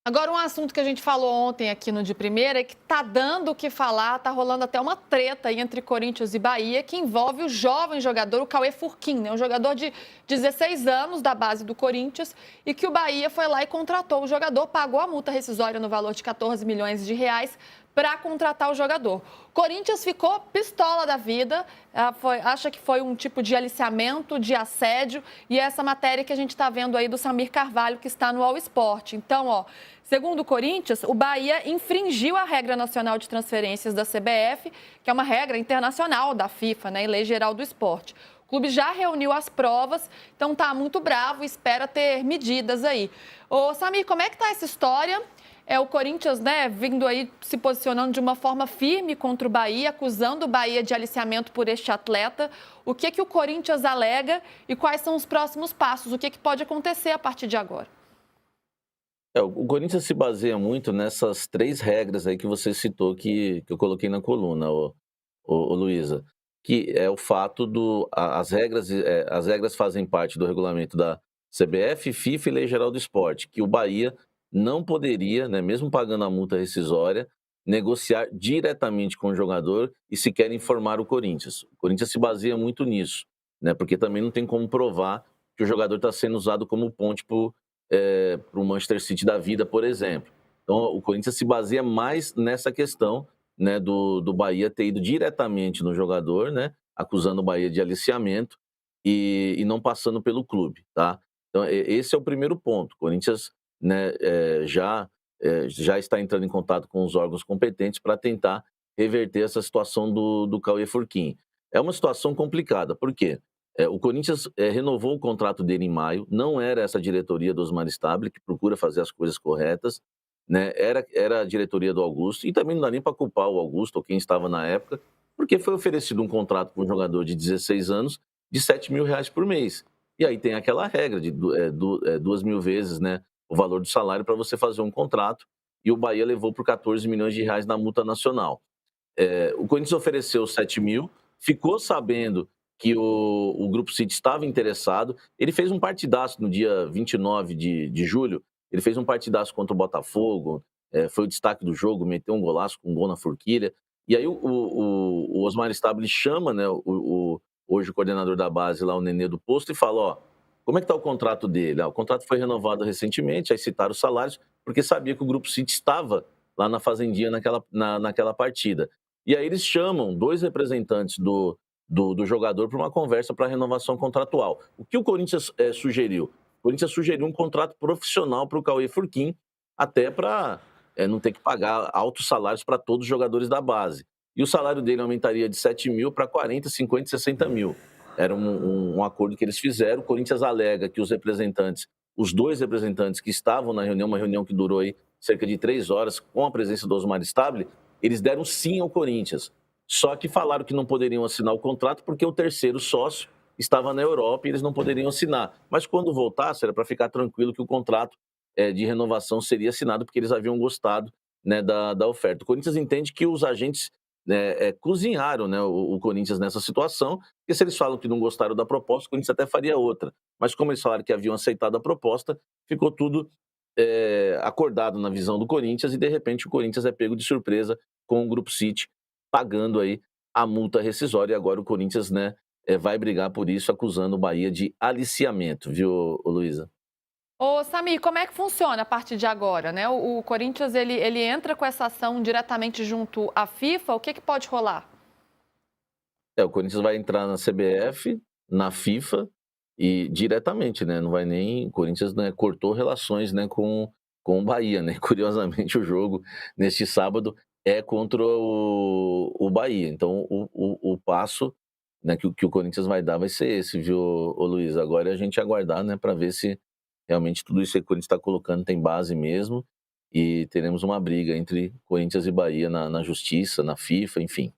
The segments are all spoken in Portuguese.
Agora, um assunto que a gente falou ontem aqui no De Primeira é que tá dando o que falar, tá rolando até uma treta aí entre Corinthians e Bahia, que envolve o jovem jogador, o Cauê Furquim, né? Um jogador de 16 anos da base do Corinthians, e que o Bahia foi lá e contratou o jogador, pagou a multa rescisória no valor de 14 milhões de reais para contratar o jogador. Corinthians ficou pistola da vida, acha que foi um tipo de aliciamento, de assédio, e é essa matéria que a gente está vendo aí do Samir Carvalho, que está no All Sport. Então, ó, segundo o Corinthians, o Bahia infringiu a regra nacional de transferências da CBF, que é uma regra internacional da FIFA, né, e Lei Geral do Esporte. O clube já reuniu as provas, então está muito bravo e espera ter medidas aí. Ô, Samir, como é que está essa história? O Corinthians, né, vindo aí se posicionando de uma forma firme contra o Bahia, acusando o Bahia de aliciamento por este atleta. O que o Corinthians alega e quais são os próximos passos? O que pode acontecer a partir de agora? O Corinthians se baseia muito nessas 3 regras aí que você citou que eu coloquei na coluna, ô Luísa, que é o fato as regras fazem parte do regulamento da CBF, FIFA e Lei Geral do Esporte, que o Bahia não poderia, né, mesmo pagando a multa rescisória, negociar diretamente com o jogador e sequer informar o Corinthians. O Corinthians se baseia muito nisso, né, porque também não tem como provar que o jogador está sendo usado como ponte para o Manchester City da vida, por exemplo. Então, o Corinthians se baseia mais nessa questão, né, do Bahia ter ido diretamente no jogador, né, acusando o Bahia de aliciamento e não passando pelo clube, tá? Então, esse é o primeiro ponto. O Corinthians, né, já está entrando em contato com os órgãos competentes para tentar reverter essa situação do Cauê Furquim. É uma situação complicada, por quê? O Corinthians renovou o contrato dele em maio, não era essa diretoria do Osmar Stabile, que procura fazer as coisas corretas, né? Era a diretoria do Augusto, e também não dá nem para culpar o Augusto ou quem estava na época, porque foi oferecido um contrato para um jogador de 16 anos de R$ 7.000 por mês. E aí tem aquela regra de 2.000 vezes, né, o valor do salário para você fazer um contrato, e o Bahia levou por R$ 14 milhões na multa nacional. O Corinthians ofereceu 7.000, ficou sabendo que o Grupo City estava interessado. Ele fez um partidaço no dia 29 de julho, ele fez um partidaço contra o Botafogo, foi o destaque do jogo, meteu um golaço com um gol na forquilha. E aí o Osmar Stabile chama, né, hoje o coordenador da base lá, o Nenê do Posto, e fala, ó, como é que está o contrato dele? O contrato foi renovado recentemente, aí citaram os salários, porque sabia que o Grupo City estava lá na Fazendinha naquela partida. E aí eles chamam 2 representantes do jogador para uma conversa para renovação contratual. O que o Corinthians sugeriu? O Corinthians sugeriu um contrato profissional para o Cauê Furquim, até para não ter que pagar altos salários para todos os jogadores da base. E o salário dele aumentaria de 7.000 para 40, 50, 60 mil. Era um acordo que eles fizeram. O Corinthians alega que os 2 representantes que estavam na reunião, uma reunião que durou aí cerca de 3 horas, com a presença do Osmar Stabile, eles deram sim ao Corinthians. Só que falaram que não poderiam assinar o contrato porque o terceiro sócio estava na Europa e eles não poderiam assinar. Mas quando voltasse, era para ficar tranquilo que o contrato de renovação seria assinado, porque eles haviam gostado, né, da oferta. O Corinthians entende que os agentes, né, cozinharam, né, o Corinthians nessa situação, porque se eles falam que não gostaram da proposta, o Corinthians até faria outra. Mas como eles falaram que haviam aceitado a proposta, ficou tudo acordado na visão do Corinthians e, de repente, o Corinthians é pego de surpresa com o Grupo City pagando aí a multa rescisória. E agora o Corinthians, né, vai brigar por isso, acusando o Bahia de aliciamento, viu, Luísa? Ô, Samir, como é que funciona a partir de agora, né? O Corinthians, ele entra com essa ação diretamente junto à FIFA, o que pode rolar? O Corinthians vai entrar na CBF, na FIFA e diretamente, né? Não vai nem. O Corinthians, né, cortou relações, né, com o Bahia, né? Curiosamente, o jogo neste sábado é contra o Bahia. Então, o passo, né, que o Corinthians vai dar vai ser esse, viu, ô Luiz? Agora é a gente aguardar, né, para ver se realmente tudo isso que o Corinthians está colocando tem base mesmo e teremos uma briga entre Corinthians e Bahia na justiça, na FIFA, enfim.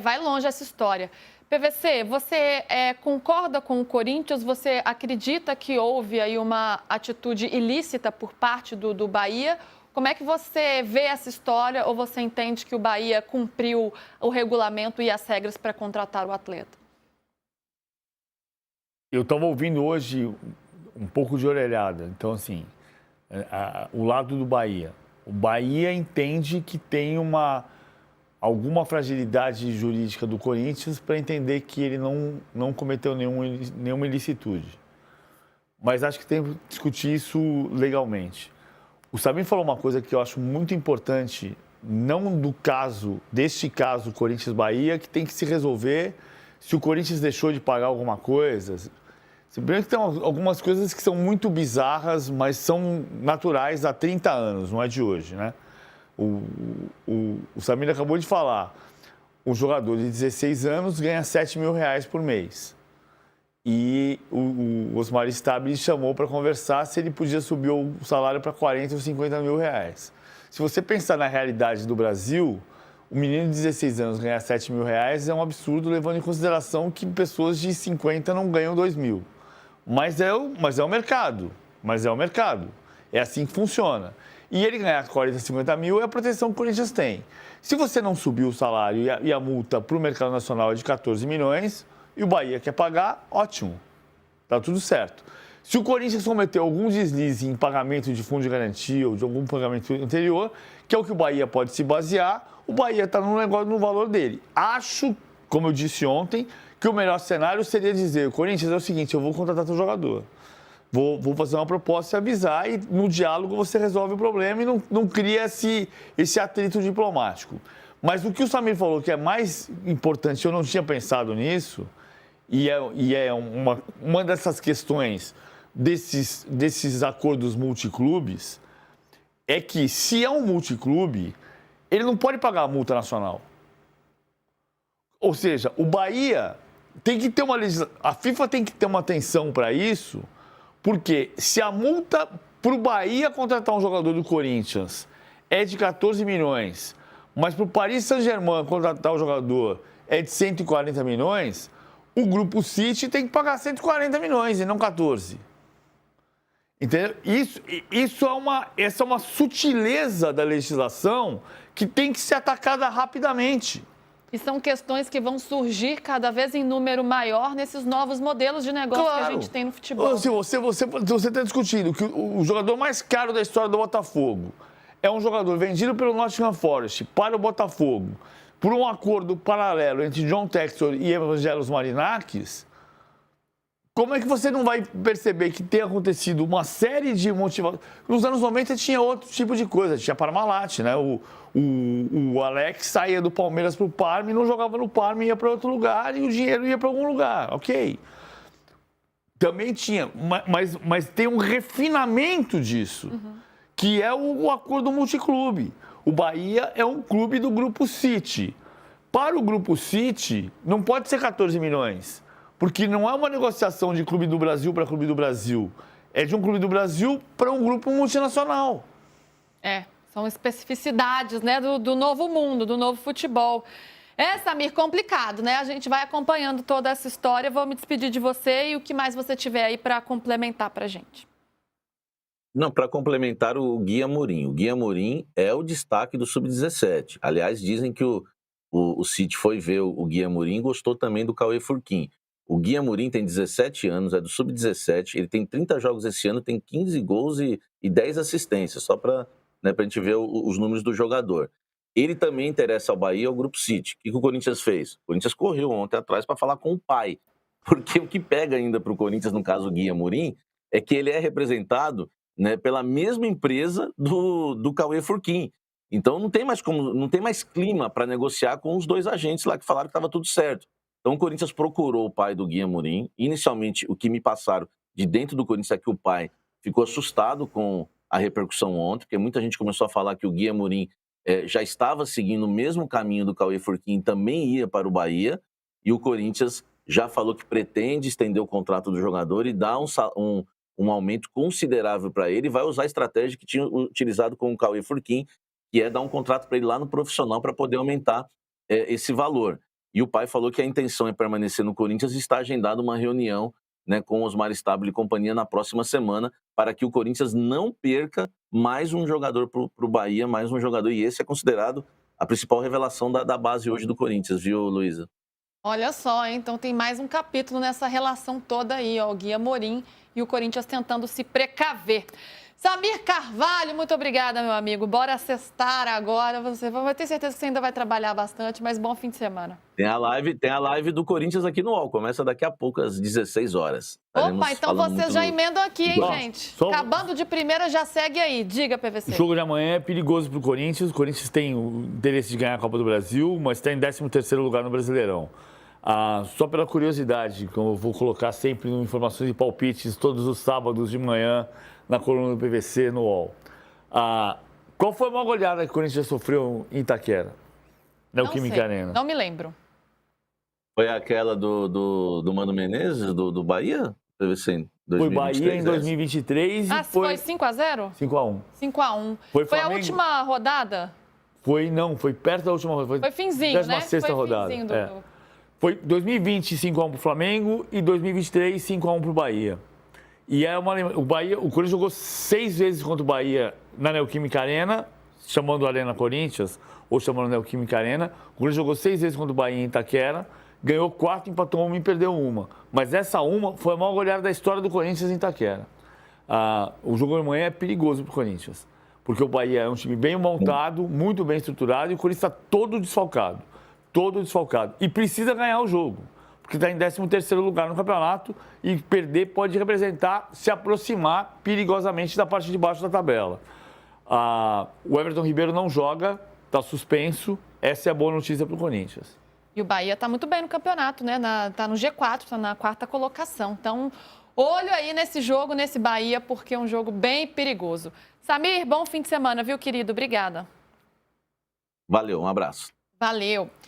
Vai longe essa história. PVC, você concorda com o Corinthians? Você acredita que houve aí uma atitude ilícita por parte do Bahia? Como é que você vê essa história ou você entende que o Bahia cumpriu o regulamento e as regras para contratar o atleta? Eu estava ouvindo hoje um pouco de orelhada. Então, assim, o lado do Bahia. O Bahia entende que tem alguma fragilidade jurídica do Corinthians para entender que ele não cometeu nenhuma ilicitude. Mas acho que tem que discutir isso legalmente. O Samir falou uma coisa que eu acho muito importante, não deste caso Corinthians-Bahia, que tem que se resolver se o Corinthians deixou de pagar alguma coisa. Se bem que tem algumas coisas que são muito bizarras, mas são naturais há 30 anos, não é de hoje, né? O Samir acabou de falar, um jogador de 16 anos ganha R$7.000 por mês. E o Osmar Stabile chamou para conversar se ele podia subir o salário para 40 ou 50 mil reais. Se você pensar na realidade do Brasil, o menino de 16 anos ganhar R$7.000 é um absurdo, levando em consideração que pessoas de 50 não ganham 2 mil. Mas é o mercado. É assim que funciona. E ele ganhar 40, 50 mil é a proteção que o Corinthians tem. Se você não subir o salário e a multa para o mercado nacional é de 14 milhões e o Bahia quer pagar, ótimo. Tá tudo certo. Se o Corinthians cometeu algum deslize em pagamento de fundo de garantia ou de algum pagamento anterior, que é o que o Bahia pode se basear, o Bahia está no valor dele. Acho, como eu disse ontem, que o melhor cenário seria dizer, o Corinthians é o seguinte, eu vou contratar teu jogador. Vou fazer uma proposta e avisar e no diálogo você resolve o problema e não cria esse atrito diplomático. Mas o que o Samir falou que é mais importante, eu não tinha pensado nisso, e é uma dessas questões desses acordos multiclubes, é que se é um multiclube, ele não pode pagar a multa nacional. Ou seja, o Bahia tem que ter a FIFA tem que ter uma atenção para isso, porque se a multa para o Bahia contratar um jogador do Corinthians é de 14 milhões, mas para o Paris Saint-Germain contratar o jogador é de 140 milhões, o Grupo City tem que pagar 140 milhões e não 14. Entendeu? Essa é uma sutileza da legislação que tem que ser atacada rapidamente. E são questões que vão surgir cada vez em número maior nesses novos modelos de negócio que a gente tem no futebol. Se você está discutindo que o jogador mais caro da história do Botafogo é um jogador vendido pelo Nottingham Forest para o Botafogo por um acordo paralelo entre John Textor e Evangelos Marinakis, como é que você não vai perceber que tem acontecido uma série de motivações? Nos anos 90 tinha outro tipo de coisa, tinha Parmalat, né? O Alex saía do Palmeiras para o Parma e não jogava no Parma, ia para outro lugar e o dinheiro ia para algum lugar, ok. Também tinha, mas tem um refinamento disso, que é o acordo multiclube. O Bahia é um clube do Grupo City. Para o Grupo City, não pode ser 14 milhões. Porque não é uma negociação de clube do Brasil para clube do Brasil. É de um clube do Brasil para um grupo multinacional. São especificidades, né, do novo mundo, do novo futebol. Samir, complicado, né? A gente vai acompanhando toda essa história. Vou me despedir de você e o que mais você tiver aí para complementar para a gente. Não, para complementar o Gui Amorim. O Gui Amorim é o destaque do Sub-17. Aliás, dizem que o City foi ver o Gui Amorim e gostou também do Cauê Furquim. O Gui Amorim tem 17 anos, é do Sub-17, ele tem 30 jogos esse ano, tem 15 gols e 10 assistências, só para a gente ver os números do jogador. Ele também interessa ao Bahia e ao Grupo City. O que o Corinthians fez? O Corinthians correu ontem atrás para falar com o pai, porque o que pega ainda para o Corinthians, no caso o Gui Amorim, é que ele é representado, né, pela mesma empresa do Cauê Furquim. Então não tem mais clima para negociar com os dois agentes lá que falaram que estava tudo certo. Então o Corinthians procurou o pai do Gui Amorim. Inicialmente, o que me passaram de dentro do Corinthians é que o pai ficou assustado com a repercussão ontem, porque muita gente começou a falar que o Gui Amorim já estava seguindo o mesmo caminho do Cauê Furquim, também ia para o Bahia, e o Corinthians já falou que pretende estender o contrato do jogador e dar um aumento considerável para ele, e vai usar a estratégia que tinha utilizado com o Cauê Furquim, que é dar um contrato para ele lá no profissional para poder aumentar esse valor. E o pai falou que a intenção é permanecer no Corinthians e está agendada uma reunião, né, com Osmar Stabile e companhia na próxima semana para que o Corinthians não perca mais um jogador para o Bahia, mais um jogador. E esse é considerado a principal revelação da base hoje do Corinthians, viu, Luísa? Olha só, hein? Então tem mais um capítulo nessa relação toda aí, ó, o Gui Amorim e o Corinthians tentando se precaver. Samir Carvalho, muito obrigada, meu amigo. Bora sextar agora. Você vai ter certeza que você ainda vai trabalhar bastante, mas bom fim de semana. Tem a live do Corinthians aqui no UOL. Começa daqui a pouco, às 16 horas. Opa, então vocês já emendam aqui, hein, Bom, gente? Acabando de primeira, já segue aí. Diga, PVC. O jogo de amanhã é perigoso para o Corinthians. O Corinthians tem o interesse de ganhar a Copa do Brasil, mas está em 13º lugar no Brasileirão. Só pela curiosidade, como eu vou colocar sempre informações e palpites todos os sábados de manhã na coluna do PVC no UOL. Qual foi a maior goleada que o Corinthians já sofreu em Itaquera? Na Neoquímica Arena. Não me lembro. Foi aquela do Mano Menezes, do Bahia? PVC em 2023, foi Bahia em 2023 e foi 5-0? 5-1. 5-1. Foi a última rodada? Foi perto da última rodada. Foi finzinho, né? 16ª rodada. Finzinho Foi 2020, 5-1 para o Flamengo e 2023, 5-1 para o Bahia. E o Corinthians jogou 6 vezes contra o Bahia na Neoquímica Arena, chamando a Arena Corinthians, ou chamando a Neoquímica Arena. O Corinthians jogou 6 vezes contra o Bahia em Itaquera, ganhou 4, empatou 1 e perdeu 1. Mas essa 1 foi a maior goleada da história do Corinthians em Itaquera. O jogo de amanhã é perigoso para o Corinthians, porque o Bahia é um time bem montado, muito bem estruturado, e o Corinthians está todo desfalcado. E precisa ganhar o jogo, porque está em 13º lugar no campeonato e perder pode representar se aproximar perigosamente da parte de baixo da tabela. O Everton Ribeiro não joga, está suspenso. Essa é a boa notícia para o Corinthians. E o Bahia está muito bem no campeonato, né? Está no G4, está na 4ª colocação. Então, olho aí nesse jogo, nesse Bahia, porque é um jogo bem perigoso. Samir, bom fim de semana, viu, querido? Obrigada. Valeu, um abraço. Valeu.